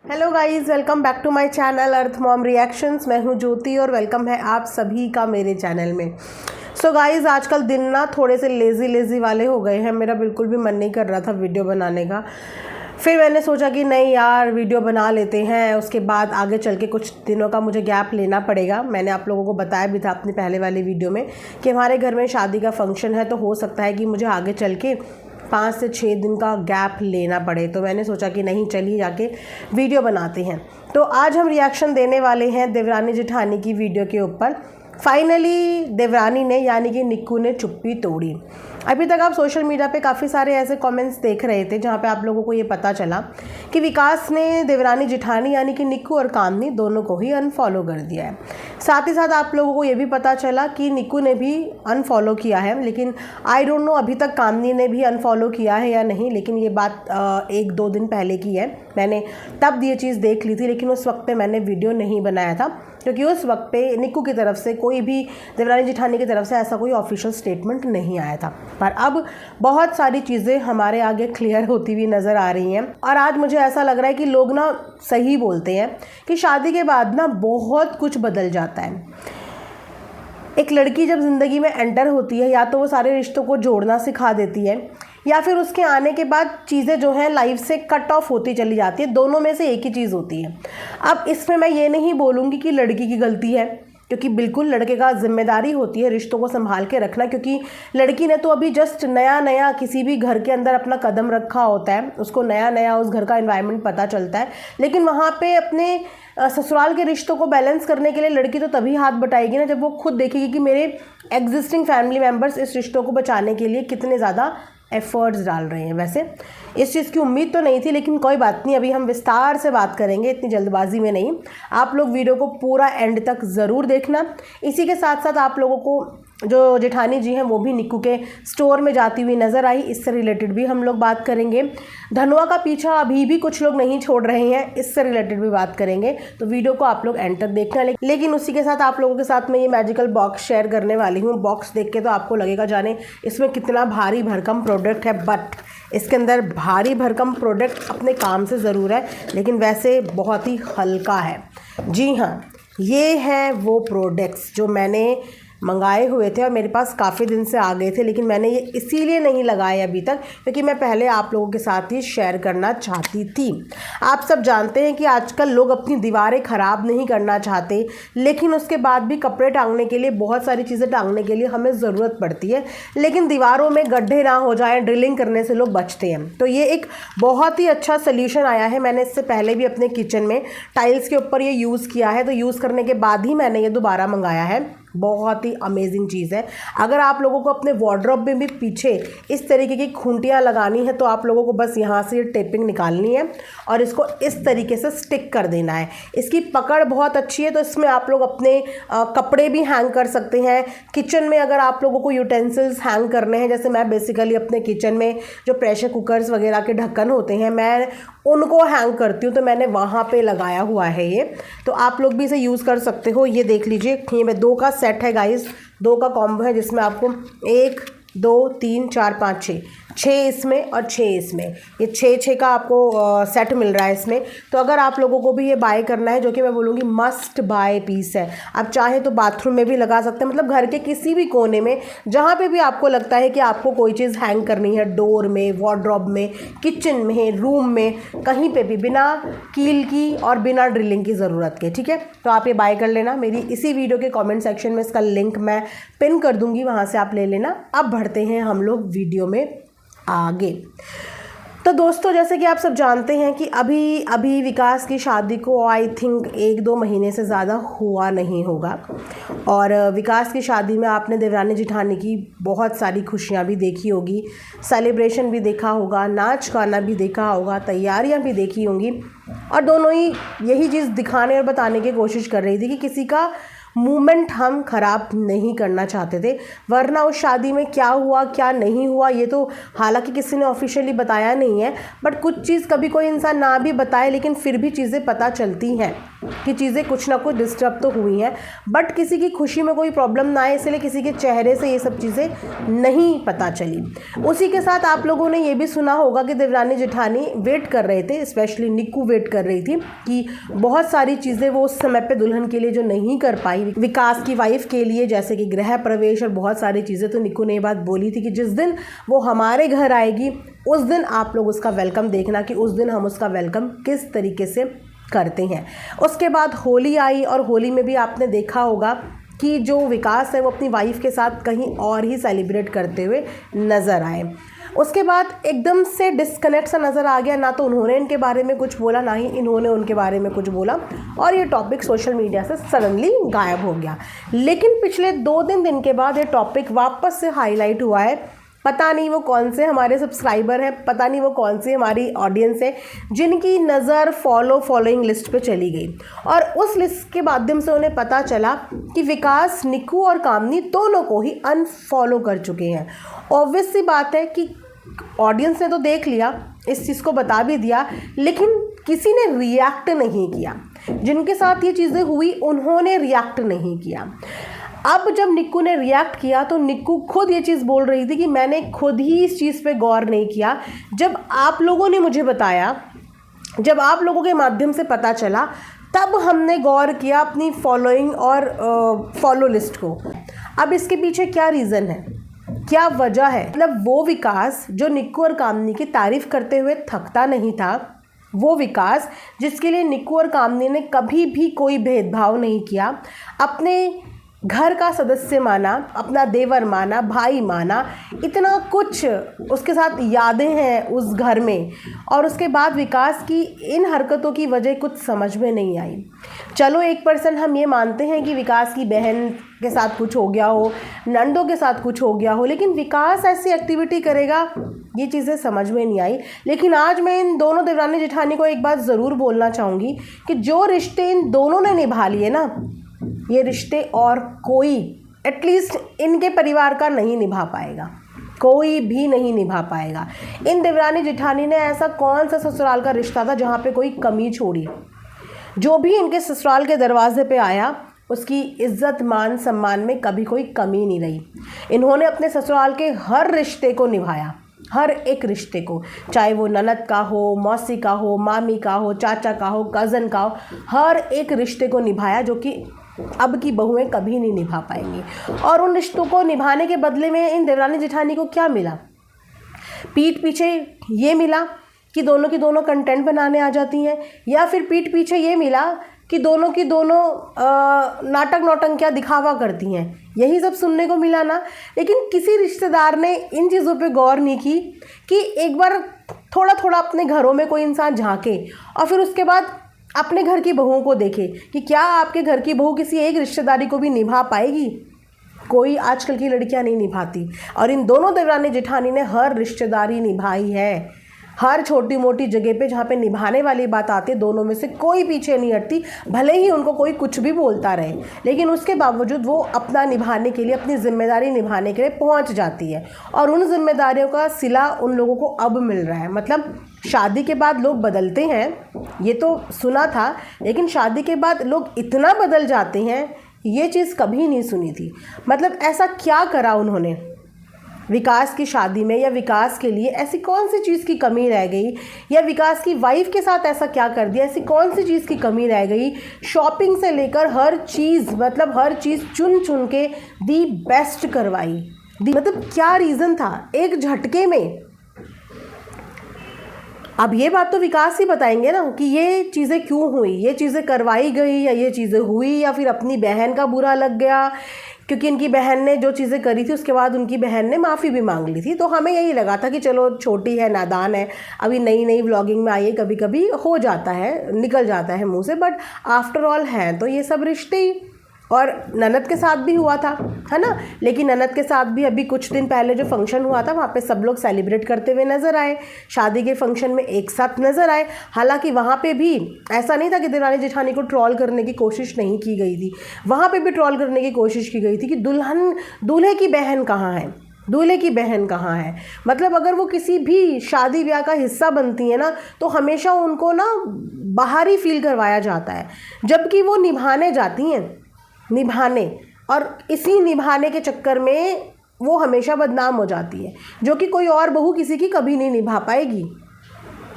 Hello guys, welcome back to my channel Earth Mom Reactions. मैं हूं ज्योति और welcome है आप सभी का मेरे चैनल में। सो गाइस, आजकल दिन ना थोड़े से लेज़ी वाले हो गए हैं। मेरा बिल्कुल भी मन नहीं कर रहा था वीडियो बनाने का। फिर मैंने सोचा कि नहीं यार, वीडियो बना लेते हैं। उसके बाद आगे चल के कुछ दिनों का मुझे गैप लेना पड़ेगा। मैंने आप लोगों को बताया भी था अपनी पहले वाली वीडियो में कि हमारे घर में शादी का फंक्शन है, तो हो सकता है कि मुझे आगे चल के 5 से 6 दिन का गैप लेना पड़े। तो मैंने सोचा कि नहीं, चलिए जाके वीडियो बनाते हैं। तो आज हम रिएक्शन देने वाले हैं देवरानी जेठानी की वीडियो के ऊपर। फाइनली देवरानी ने यानी कि निक्कू ने चुप्पी तोड़ी। अभी तक आप सोशल मीडिया पे काफ़ी सारे ऐसे कमेंट्स देख रहे थे जहाँ पे आप लोगों को ये पता चला कि विकास ने देवरानी जेठानी यानी कि निक्कू और कामनी दोनों को ही अनफॉलो कर दिया है। साथ ही साथ आप लोगों को ये भी पता चला कि निक्कू ने भी अनफॉलो किया है, लेकिन आई डोंट नो अभी तक कामनी ने भी अनफॉलो किया है या नहीं। लेकिन ये बात 1-2 दिन पहले की है। मैंने तब ये चीज़ देख ली थी, लेकिन उस वक्त पे मैंने वीडियो नहीं बनाया था क्योंकि उस वक्त पे निक्कू की तरफ से कोई भी देवरानी जेठानी की तरफ से ऐसा कोई ऑफिशियल स्टेटमेंट नहीं आया था। पर अब बहुत सारी चीज़ें हमारे आगे क्लियर होती हुई नज़र आ रही हैं और आज मुझे ऐसा लग रहा है कि लोग ना सही बोलते हैं कि शादी के बाद ना बहुत कुछ बदल जाता है। एक लड़की जब ज़िंदगी में एंटर होती है, या तो वो सारे रिश्तों को जोड़ना सिखा देती है या फिर उसके आने के बाद चीज़ें जो हैं लाइफ से कट ऑफ होती चली जाती है। दोनों में से एक ही चीज़ होती है। अब इसमें मैं ये नहीं बोलूँगी कि लड़की की गलती है, क्योंकि बिल्कुल लड़के का जिम्मेदारी होती है रिश्तों को संभाल के रखना, क्योंकि लड़की ने तो अभी जस्ट नया किसी भी घर के अंदर अपना कदम रखा होता है। उसको नया उस घर का एनवायरनमेंट पता चलता है। लेकिन वहाँ पे अपने ससुराल के रिश्तों को बैलेंस करने के लिए लड़की तो तभी हाथ बटाएगी ना जब वो खुद देखेगी कि मेरे एग्जिस्टिंग फैमिली मेम्बर्स इस रिश्तों को बचाने के लिए कितने ज़्यादा एफर्ट्स डाल रहे हैं। वैसे इस चीज़ की उम्मीद तो नहीं थी, लेकिन कोई बात नहीं, अभी हम विस्तार से बात करेंगे, इतनी जल्दबाजी में नहीं। आप लोग वीडियो को पूरा एंड तक ज़रूर देखना। इसी के साथ साथ आप लोगों को जो जेठानी जी हैं वो भी निक्कू के स्टोर में जाती हुई नज़र आई, इससे रिलेटेड भी हम लोग बात करेंगे। धनुआ का पीछा अभी भी कुछ लोग नहीं छोड़ रहे हैं, इससे रिलेटेड भी बात करेंगे। तो वीडियो को आप लोग एंड तक देखना। लेकिन उसी के साथ आप लोगों के साथ मैं ये मैजिकल बॉक्स शेयर करने वाली हूँ। बॉक्स देख के तो आपको लगेगा जाने इसमें कितना भारी भरकम प्रोडक्ट है, बट इसके अंदर भारी भरकम प्रोडक्ट अपने काम से ज़रूर है, लेकिन वैसे बहुत ही हल्का है। जी हाँ, ये हैं वो प्रोडक्ट्स जो मैंने मंगाए हुए थे और मेरे पास काफ़ी दिन से आ गए थे, लेकिन मैंने ये इसीलिए नहीं लगाए अभी तक क्योंकि मैं पहले आप लोगों के साथ ही शेयर करना चाहती थी। आप सब जानते हैं कि आजकल लोग अपनी दीवारें ख़राब नहीं करना चाहते, लेकिन उसके बाद भी कपड़े टांगने के लिए, बहुत सारी चीज़ें टांगने के लिए हमें ज़रूरत पड़ती है, लेकिन दीवारों में गड्ढे ना हो जाएँ, ड्रिलिंग करने से लोग बचते हैं। तो ये एक बहुत ही अच्छा सोल्यूशन आया है। मैंने इससे पहले भी अपने किचन में टाइल्स के ऊपर ये यूज़ किया है, तो यूज़ करने के बाद ही मैंने ये दोबारा मंगाया है। बहुत ही अमेजिंग चीज़ है। अगर आप लोगों को अपने वार्डरोब में भी पीछे इस तरीके की खूंटियाँ लगानी है तो आप लोगों को बस यहाँ से ये टेपिंग निकालनी है और इसको इस तरीके से स्टिक कर देना है। इसकी पकड़ बहुत अच्छी है, तो इसमें आप लोग अपने कपड़े भी हैंग कर सकते हैं। किचन में अगर आप लोगों को यूटेंसिल्स हैंग करने हैं, जैसे मैं बेसिकली अपने किचन में जो प्रेशर कुकर्स वगैरह के ढक्कन होते हैं मैं उनको हैंग करती हूँ, तो मैंने वहाँ पे लगाया हुआ है ये। तो आप लोग भी इसे यूज़ कर सकते हो। ये देख लीजिए, ये 2 का सेट है गाइस, 2 का कॉम्बो है जिसमें आपको 1 2 3 4 5 6 इसमें और 6 इसमें, ये 6 का आपको सेट मिल रहा है इसमें। तो अगर आप लोगों को भी ये बाय करना है, जो कि मैं बोलूँगी मस्ट बाय पीस है, आप चाहे तो बाथरूम में भी लगा सकते हैं, मतलब घर के किसी भी कोने में जहाँ पे भी आपको लगता है कि आपको कोई चीज़ हैंग करनी है, डोर में, वार्डरोब में, किचन में, रूम में, कहीं पे भी बिना कील की और बिना ड्रिलिंग की ज़रूरत के। ठीक है, तो आप ये बाय कर लेना। मेरी इसी वीडियो के कॉमेंट सेक्शन में इसका लिंक मैं पिन कर दूँगी, वहाँ से आप ले लेना। अब बढ़ते हैं हम लोग वीडियो में आगे। तो दोस्तों, जैसे कि आप सब जानते हैं कि अभी विकास की शादी को आई थिंक 1-2 महीने से ज़्यादा हुआ नहीं होगा, और विकास की शादी में आपने देवरानी जेठानी की बहुत सारी खुशियाँ भी देखी होगी, सेलिब्रेशन भी देखा होगा, नाच गाना भी देखा होगा, तैयारियाँ भी देखी होंगी, और दोनों ही यही चीज़ दिखाने और बताने की कोशिश कर रही थी कि किसी का मूवमेंट हम ख़राब नहीं करना चाहते थे। वरना उस शादी में क्या हुआ क्या नहीं हुआ ये तो हालांकि किसी ने ऑफिशियली बताया नहीं है, बट कुछ चीज़ कभी कोई इंसान ना भी बताए लेकिन फिर भी चीज़ें पता चलती हैं। कि चीज़ें कुछ ना कुछ डिस्टर्ब तो हुई हैं, बट किसी की खुशी में कोई प्रॉब्लम ना आए इसलिए किसी के चेहरे से ये सब चीज़ें नहीं पता चली। उसी के साथ आप लोगों ने ये भी सुना होगा कि देवरानी जेठानी वेट कर रहे थे, स्पेशली निक्कू वेट कर रही थी कि बहुत सारी चीज़ें वो उस समय पे दुल्हन के लिए जो नहीं कर पाई विकास की वाइफ के लिए, जैसे कि गृह प्रवेश और बहुत सारी चीज़ें। तो निक्कू ने ये बात बोली थी कि जिस दिन वो हमारे घर आएगी उस दिन आप लोग उसका वेलकम देखना कि उस दिन हम उसका वेलकम किस तरीके से करते हैं। उसके बाद होली आई और होली में भी आपने देखा होगा कि जो विकास है वो अपनी वाइफ के साथ कहीं और ही सेलिब्रेट करते हुए नज़र आए। उसके बाद एकदम से डिस्कनेक्ट सा नज़र आ गया, ना तो उन्होंने इनके बारे में कुछ बोला ना ही इन्होंने उनके बारे में कुछ बोला, और ये टॉपिक सोशल मीडिया से सडनली गायब हो गया। लेकिन पिछले 2-3 दिन के बाद ये टॉपिक वापस से हाईलाइट हुआ है। पता नहीं वो कौन से हमारे सब्सक्राइबर हैं, पता नहीं वो कौन सी हमारी ऑडियंस है जिनकी नज़र फॉलोइंग लिस्ट पे चली गई, और उस लिस्ट के माध्यम से उन्हें पता चला कि विकास निक्कू और कामनी दोनों को ही अनफॉलो कर चुके हैं। ऑब्वियस सी बात है कि ऑडियंस ने तो देख लिया, इस चीज़ को बता भी दिया, लेकिन किसी ने रिएक्ट नहीं किया। जिनके साथ ये चीज़ें हुई उन्होंने रिएक्ट नहीं किया। अब जब निक्कू ने रिएक्ट किया तो निक्कू खुद ये चीज़ बोल रही थी कि मैंने खुद ही इस चीज़ पे गौर नहीं किया, जब आप लोगों ने मुझे बताया, जब आप लोगों के माध्यम से पता चला तब हमने गौर किया अपनी फॉलोइंग और फॉलो लिस्ट को। अब इसके पीछे क्या रीज़न है, क्या वजह है? मतलब वो विकास जो निक्कू और कामनी की तारीफ़ करते हुए थकता नहीं था, वो विकास जिसके लिए निक्कू और कामनी ने कभी भी कोई भेदभाव नहीं किया, अपने घर का सदस्य माना, अपना देवर माना, भाई माना, इतना कुछ उसके साथ यादें हैं उस घर में, और उसके बाद विकास की इन हरकतों की वजह कुछ समझ में नहीं आई। चलो 1% हम ये मानते हैं कि विकास की बहन के साथ कुछ हो गया हो, नंदों के साथ कुछ हो गया हो, लेकिन विकास ऐसी एक्टिविटी करेगा ये चीज़ें समझ में नहीं आई। लेकिन आज मैं इन दोनों देवरानी जेठानी को एक बात ज़रूर बोलना चाहूँगी कि जो रिश्ते इन दोनों ने निभा लिए ना, ये रिश्ते और कोई एटलीस्ट इनके परिवार का नहीं निभा पाएगा, कोई भी नहीं निभा पाएगा। इन देवरानी जेठानी ने ऐसा कौन सा ससुराल का रिश्ता था जहाँ पे कोई कमी छोड़ी? जो भी इनके ससुराल के दरवाजे पे आया उसकी इज्जत मान सम्मान में कभी कोई कमी नहीं रही। इन्होंने अपने ससुराल के हर रिश्ते को निभाया, हर एक रिश्ते को, चाहे वो ननद का हो, मौसी का हो, मामी का हो, चाचा का हो, कज़न का हो, हर एक रिश्ते को निभाया जो कि अब की बहुएं कभी नहीं निभा पाएंगी। और उन रिश्तों को निभाने के बदले में इन देवरानी जेठानी को क्या मिला? पीठ पीछे ये मिला कि दोनों की दोनों कंटेंट बनाने आ जाती हैं, या फिर पीठ पीछे ये मिला कि दोनों की दोनों नाटक नौटंकियाँ दिखावा करती हैं। यही सब सुनने को मिला ना। लेकिन किसी रिश्तेदार ने इन चीज़ों पे गौर नहीं की कि एक बार थोड़ा थोड़ा अपने घरों में कोई इंसान झांके और फिर उसके बाद अपने घर की बहुओं को देखे कि क्या आपके घर की बहू किसी एक रिश्तेदारी को भी निभा पाएगी? कोई आजकल की लड़कियां नहीं निभाती, और इन दोनों देवरानी जेठानी ने हर रिश्तेदारी निभाई है। हर छोटी मोटी जगह पे जहाँ पे निभाने वाली बात आती है, दोनों में से कोई पीछे नहीं हटती, भले ही उनको कोई कुछ भी बोलता रहे, लेकिन उसके बावजूद वो अपना निभाने के लिए, अपनी जिम्मेदारी निभाने के लिए पहुँच जाती है। और उन जिम्मेदारियों का सिला उन लोगों को अब मिल रहा है। मतलब शादी के बाद लोग बदलते हैं, ये तो सुना था, लेकिन शादी के बाद लोग इतना बदल जाते हैं, ये चीज़ कभी नहीं सुनी थी। मतलब ऐसा क्या करा उन्होंने विकास की शादी में, या विकास के लिए ऐसी कौन सी चीज़ की कमी रह गई, या विकास की वाइफ के साथ ऐसा क्या कर दिया, ऐसी कौन सी चीज़ की कमी रह गई? शॉपिंग से लेकर हर चीज़, मतलब हर चीज़ चुन चुन के दी बेस्ट करवाई। मतलब क्या रीज़न था एक झटके में? अब ये बात तो विकास ही बताएंगे ना कि ये चीज़ें क्यों हुई, ये चीज़ें करवाई गई, या ये चीज़ें हुई, या फिर अपनी बहन का बुरा लग गया क्योंकि इनकी बहन ने जो चीज़ें करी थी उसके बाद उनकी बहन ने माफ़ी भी मांग ली थी। तो हमें यही लगा था कि चलो छोटी है, नादान है, अभी नई नई व्लॉगिंग में आई है, कभी कभी हो जाता है, निकल जाता है मुंह से, बट आफ्टर ऑल हैं तो ये सब रिश्ते ही। और ननद के साथ भी हुआ था, है ना। लेकिन ननद के साथ भी अभी कुछ दिन पहले जो फंक्शन हुआ था वहाँ पे सब लोग सेलिब्रेट करते हुए नज़र आए, शादी के फंक्शन में एक साथ नज़र आए। हालांकि वहाँ पे भी ऐसा नहीं था कि देवरानी जेठानी को ट्रोल करने की कोशिश नहीं की गई थी, वहाँ पे भी ट्रोल करने की कोशिश की गई थी कि दूल्हे की बहन कहाँ है, दूल्हे की बहन कहाँ है। मतलब अगर वो किसी भी शादी ब्याह का हिस्सा बनती है ना तो हमेशा उनको ना बाहर ही फील करवाया जाता है, जबकि वो निभाने जाती हैं, निभाने, और इसी निभाने के चक्कर में वो हमेशा बदनाम हो जाती है, जो कि कोई और बहू किसी की कभी नहीं निभा पाएगी,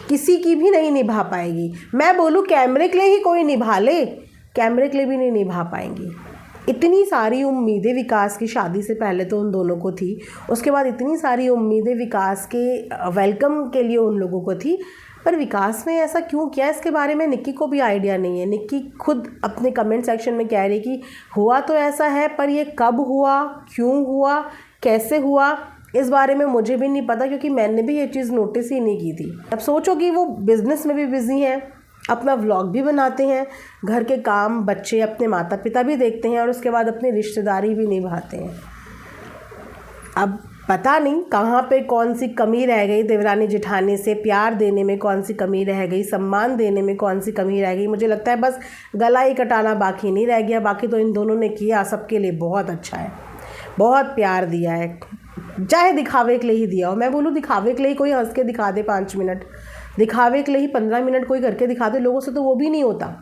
किसी की भी नहीं निभा पाएगी। मैं बोलूँ कैमरे के लिए ही कोई निभा ले, कैमरे के लिए भी नहीं निभा पाएंगी। इतनी सारी उम्मीदें विकास की शादी से पहले तो उन दोनों को थी, उसके बाद इतनी सारी उम्मीदें विकास के वेलकम के लिए उन लोगों को थी, पर विकास ने ऐसा क्यों किया इसके बारे में निक्की को भी आइडिया नहीं है। निक्की खुद अपने कमेंट सेक्शन में कह रही कि हुआ तो ऐसा है, पर ये कब हुआ, क्यों हुआ, कैसे हुआ, इस बारे में मुझे भी नहीं पता, क्योंकि मैंने भी ये चीज़ नोटिस ही नहीं की थी। अब सोचो कि वो बिज़नेस में भी बिज़ी हैं, अपना व्लॉग भी बनाते हैं, घर के काम, बच्चे, अपने माता पिता भी देखते हैं, और उसके बाद अपनी रिश्तेदारी भी निभाते हैं। अब पता नहीं कहाँ पे कौन सी कमी रह गई, देवरानी जेठानी से प्यार देने में कौन सी कमी रह गई, सम्मान देने में कौन सी कमी रह गई। मुझे लगता है बस गला ही कटाना बाकी नहीं रह गया, बाकी तो इन दोनों ने किया सबके लिए बहुत अच्छा है, बहुत प्यार दिया है, चाहे दिखावे के लिए ही दिया हो। मैं बोलूँ दिखावे के लिए कोई हंस के दिखा दे 5 मिनट, दिखावे के लिए ही 15 मिनट कोई करके दिखा दे, लोगों से तो वो भी नहीं होता।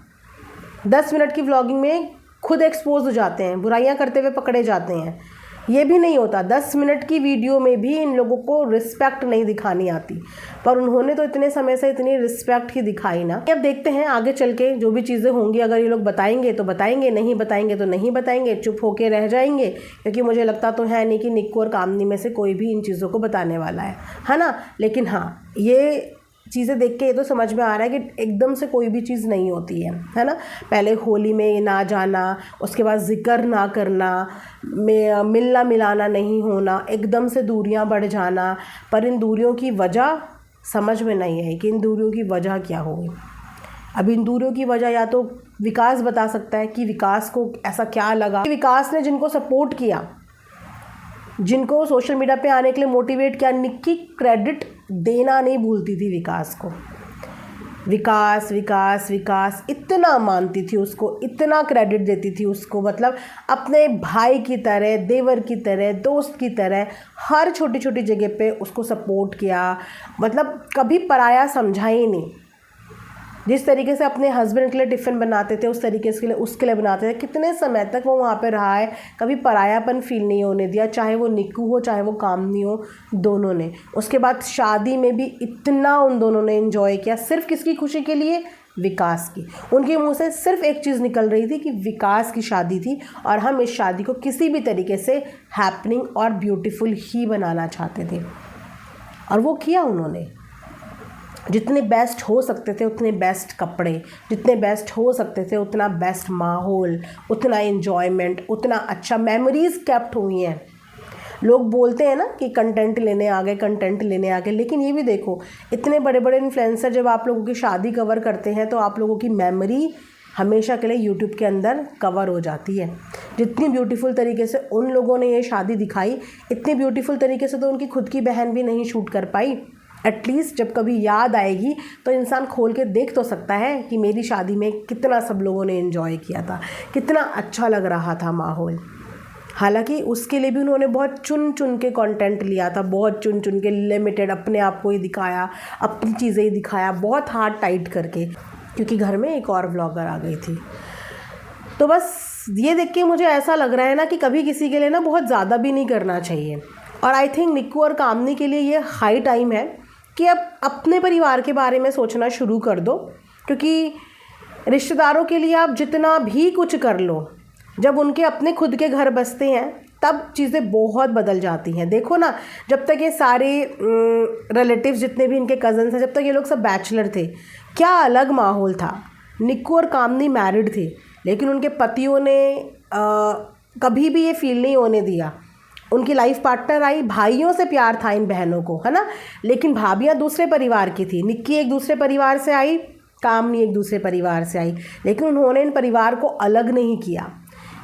10 मिनट की व्लॉगिंग में खुद एक्सपोज हो जाते हैं, बुराइयां करते हुए पकड़े जाते हैं, ये भी नहीं होता। 10 मिनट की वीडियो में भी इन लोगों को रिस्पेक्ट नहीं दिखानी आती, पर उन्होंने तो इतने समय से इतनी रिस्पेक्ट ही दिखाई ना। अब देखते हैं आगे चल के जो भी चीज़ें होंगी, अगर ये लोग बताएंगे तो बताएंगे, नहीं बताएंगे तो नहीं बताएंगे, चुप होके रह जाएंगे, क्योंकि मुझे लगता तो है नहीं कि निक्कू और कामनी में से कोई भी इन चीज़ों को बताने वाला है ना। लेकिन हाँ, ये चीज़ें देख के ये तो समझ में आ रहा है कि एकदम से कोई भी चीज़ नहीं होती है ना। पहले होली में ना जाना, उसके बाद जिक्र ना करना, मिलना मिलाना नहीं होना, एकदम से दूरियां बढ़ जाना, पर इन दूरियों की वजह समझ में नहीं आई कि इन दूरियों की वजह क्या होगी। अब इन दूरियों की वजह या तो विकास बता सकता है कि विकास को ऐसा क्या लगा, विकास ने जिनको सपोर्ट किया, जिनको सोशल मीडिया पे आने के लिए मोटिवेट किया, निक्की क्रेडिट देना नहीं भूलती थी विकास को। विकास विकास विकास इतना मानती थी उसको, इतना क्रेडिट देती थी उसको, मतलब अपने भाई की तरह, देवर की तरह, दोस्त की तरह, हर छोटी छोटी जगह पे उसको सपोर्ट किया, मतलब कभी पराया समझा ही नहीं। जिस तरीके से अपने हस्बैंड के लिए टिफ़िन बनाते थे उस तरीके से उसके लिए बनाते थे। कितने समय तक वो वहाँ पे रहा है, कभी परायापन फील नहीं होने दिया, चाहे वो निक्कू हो चाहे वो कामनी हो, दोनों ने। उसके बाद शादी में भी इतना उन दोनों ने एंजॉय किया, सिर्फ किसकी खुशी के लिए, विकास की। उनके मुंह से सिर्फ एक चीज़ निकल रही थी कि विकास की शादी थी और हम इस शादी को किसी भी तरीके से हैपनिंग और ब्यूटीफुल ही बनाना चाहते थे, और वो किया उन्होंने। जितने बेस्ट हो सकते थे उतने बेस्ट कपड़े, जितने बेस्ट हो सकते थे उतना बेस्ट माहौल, उतना एन्जॉयमेंट, उतना अच्छा मेमोरीज़ कैप्ट हुई हैं। लोग बोलते हैं ना कि कंटेंट लेने आ गए, कंटेंट लेने आ गए, लेकिन ये भी देखो, इतने बड़े बड़े इन्फ्लुएंसर जब आप लोगों की शादी कवर करते हैं तो आप लोगों की मेमोरी हमेशा के लिए यूट्यूब के अंदर कवर हो जाती है। जितनी ब्यूटीफुल तरीके से उन लोगों ने ये शादी दिखाई, इतनी ब्यूटीफुल तरीके से तो उनकी खुद की बहन भी नहीं शूट कर पाई। एटलीस्ट जब कभी याद आएगी तो इंसान खोल के देख तो सकता है कि मेरी शादी में कितना सब लोगों ने एंजॉय किया था, कितना अच्छा लग रहा था माहौल। हालांकि उसके लिए भी उन्होंने बहुत चुन चुन के कंटेंट लिया था, बहुत चुन चुन के, लिमिटेड, अपने आप को ही दिखाया, अपनी चीज़ें ही दिखाया, बहुत हार्ड टाइट करके, क्योंकि घर में एक और व्लॉगर आ गई थी। तो बस ये देख के मुझे ऐसा लग रहा है ना कि कभी किसी के लिए ना बहुत ज़्यादा भी नहीं करना चाहिए। और आई थिंक निक्कू और कामनी के लिए ये हाई टाइम है कि अब अपने परिवार के बारे में सोचना शुरू कर दो, क्योंकि रिश्तेदारों के लिए आप जितना भी कुछ कर लो, जब उनके अपने खुद के घर बसते हैं तब चीज़ें बहुत बदल जाती हैं। देखो ना, जब तक ये सारे रिलेटिव्स जितने भी इनके कज़न्स हैं, जब तक ये लोग सब बैचलर थे, क्या अलग माहौल था। निक्कू और कामनी मैरिड थे, लेकिन उनके पतियों ने कभी भी ये फील नहीं होने दिया। उनकी लाइफ पार्टनर आई, भाइयों से प्यार था इन बहनों को, है ना, लेकिन भाभियाँ दूसरे परिवार की थी। निक्की एक दूसरे परिवार से आई, कामनी एक दूसरे परिवार से आई, लेकिन उन्होंने इन परिवार को अलग नहीं किया।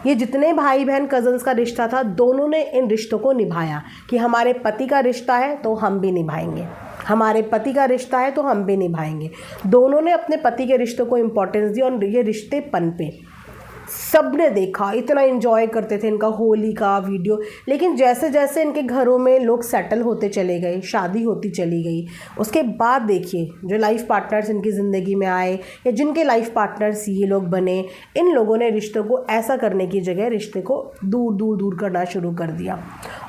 ये जितने भाई बहन कज़न्स का रिश्ता था, दोनों ने इन रिश्तों को निभाया कि हमारे पति का रिश्ता है तो हम भी निभाएंगे, हमारे पति का रिश्ता है तो हम भी निभाएंगे। दोनों ने अपने पति के रिश्तों को इम्पोर्टेंस दी और ये रिश्ते पनपे। सब ने देखा, इतना एंजॉय करते थे इनका होली का वीडियो। लेकिन जैसे जैसे इनके घरों में लोग सेटल होते चले गए, शादी होती चली गई, उसके बाद देखिए जो लाइफ पार्टनर्स इनकी ज़िंदगी में आए या जिनके लाइफ पार्टनर्स ये लोग बने, इन लोगों ने रिश्तों को ऐसा करने की जगह रिश्ते को दूर दूर दूर करना शुरू कर दिया।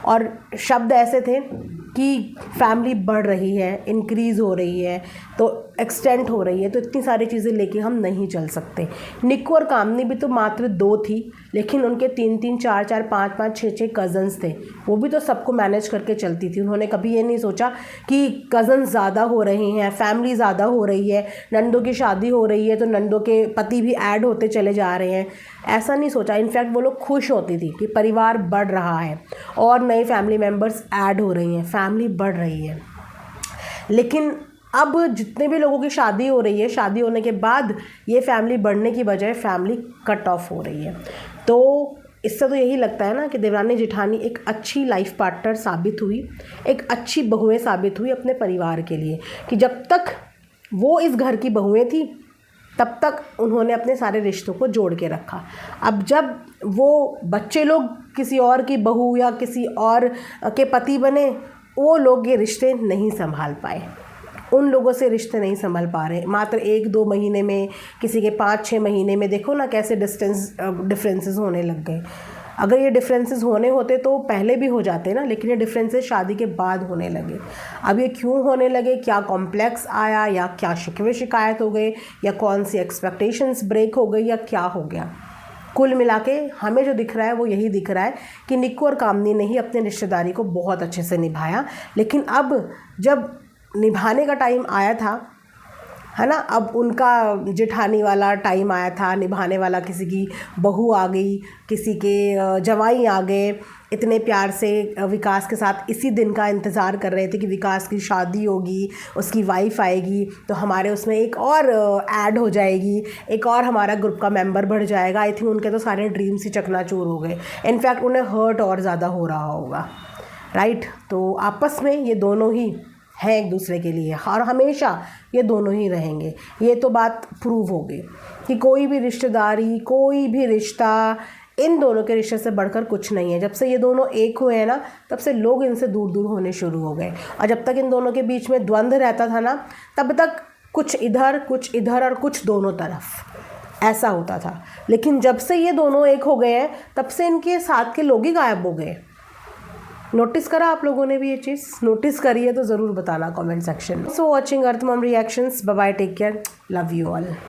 और शब्द ऐसे थे कि फैमिली बढ़ रही है, इंक्रीज़ हो रही है, तो एक्सटेंड हो रही है, तो इतनी सारी चीज़ें लेके हम नहीं चल सकते। निक्कू और कामनी भी तो मात्र 2 थी, लेकिन उनके 3-3, 4-4, 5-5, 6-6 कज़न्स थे। वो भी तो सबको मैनेज करके चलती थी। उन्होंने कभी ये नहीं सोचा कि कज़न्स ज़्यादा हो रहे हैं, फैमिली ज़्यादा हो रही है, नंदों की शादी हो रही है तो नंदों के पति भी ऐड होते चले जा रहे हैं, ऐसा नहीं सोचा। इनफैक्ट वो लोग खुश होती थी कि परिवार बढ़ रहा है और नए फैमिली मेम्बर्स ऐड हो रही हैं, फैमिली बढ़ रही है। लेकिन अब जितने भी लोगों की शादी हो रही है, शादी होने के बाद ये फैमिली बढ़ने की बजाय फैमिली कट ऑफ हो रही है। तो इससे तो यही लगता है ना कि देवरानी जेठानी एक अच्छी लाइफ पार्टनर साबित हुई, एक अच्छी बहुएं साबित हुई अपने परिवार के लिए, कि जब तक वो इस घर की बहुएं थी तब तक उन्होंने अपने सारे रिश्तों को जोड़ के रखा। अब जब वो बच्चे लोग किसी और की बहू या किसी और के पति बने, वो लोग ये रिश्ते नहीं संभाल पाए, उन लोगों से रिश्ते नहीं संभल पा रहे। मात्र 1-2 महीने में, किसी के 5-6 महीने में देखो ना कैसे डिफरेंसेस होने लग गए। अगर ये डिफरेंसेस होने होते तो पहले भी हो जाते ना, लेकिन ये डिफरेंसेस शादी के बाद होने लगे। अब ये क्यों होने लगे, क्या कॉम्प्लेक्स आया या क्या शिकवे शिकायत हो गए या कौन सी एक्सपेक्टेशंस ब्रेक हो गई या क्या हो गया, कुल मिला के हमें जो दिख रहा है वो यही दिख रहा है कि निक्कू और कामनी ने ही अपनी रिश्तेदारी को बहुत अच्छे से निभाया। लेकिन अब जब निभाने का टाइम आया था, है ना, अब उनका जेठानी वाला टाइम आया था निभाने वाला, किसी की बहू आ गई, किसी के जवाई आ गए, इतने प्यार से विकास के साथ इसी दिन का इंतज़ार कर रहे थे कि विकास की शादी होगी, उसकी वाइफ आएगी तो हमारे उसमें एक और ऐड हो जाएगी, एक और हमारा ग्रुप का मेंबर बढ़ जाएगा। आई थिंक उनके तो सारे ड्रीम्स ही चकनाचूर हो गए। इनफैक्ट उन्हें हर्ट और ज़्यादा हो रहा होगा, राइट। तो आपस में ये दोनों ही हैं एक दूसरे के लिए और हमेशा ये दोनों ही रहेंगे। ये तो बात प्रूव हो गई कि कोई भी रिश्तेदारी, कोई भी रिश्ता इन दोनों के रिश्ते से बढ़कर कुछ नहीं है। जब से ये दोनों एक हुए हैं ना, तब से लोग इनसे दूर दूर होने शुरू हो गए। और जब तक इन दोनों के बीच में द्वंद्व रहता था ना, तब तक कुछ इधर और कुछ दोनों तरफ ऐसा होता था। लेकिन जब से ये दोनों एक हो गए हैं, तब से इनके साथ के लोग ही गायब हो गए। नोटिस करा आप लोगों ने भी ये चीज़? नोटिस करी है तो ज़रूर बताना कमेंट सेक्शन में। So watching Earth Mom Reactions. Bye bye, take care, love you all.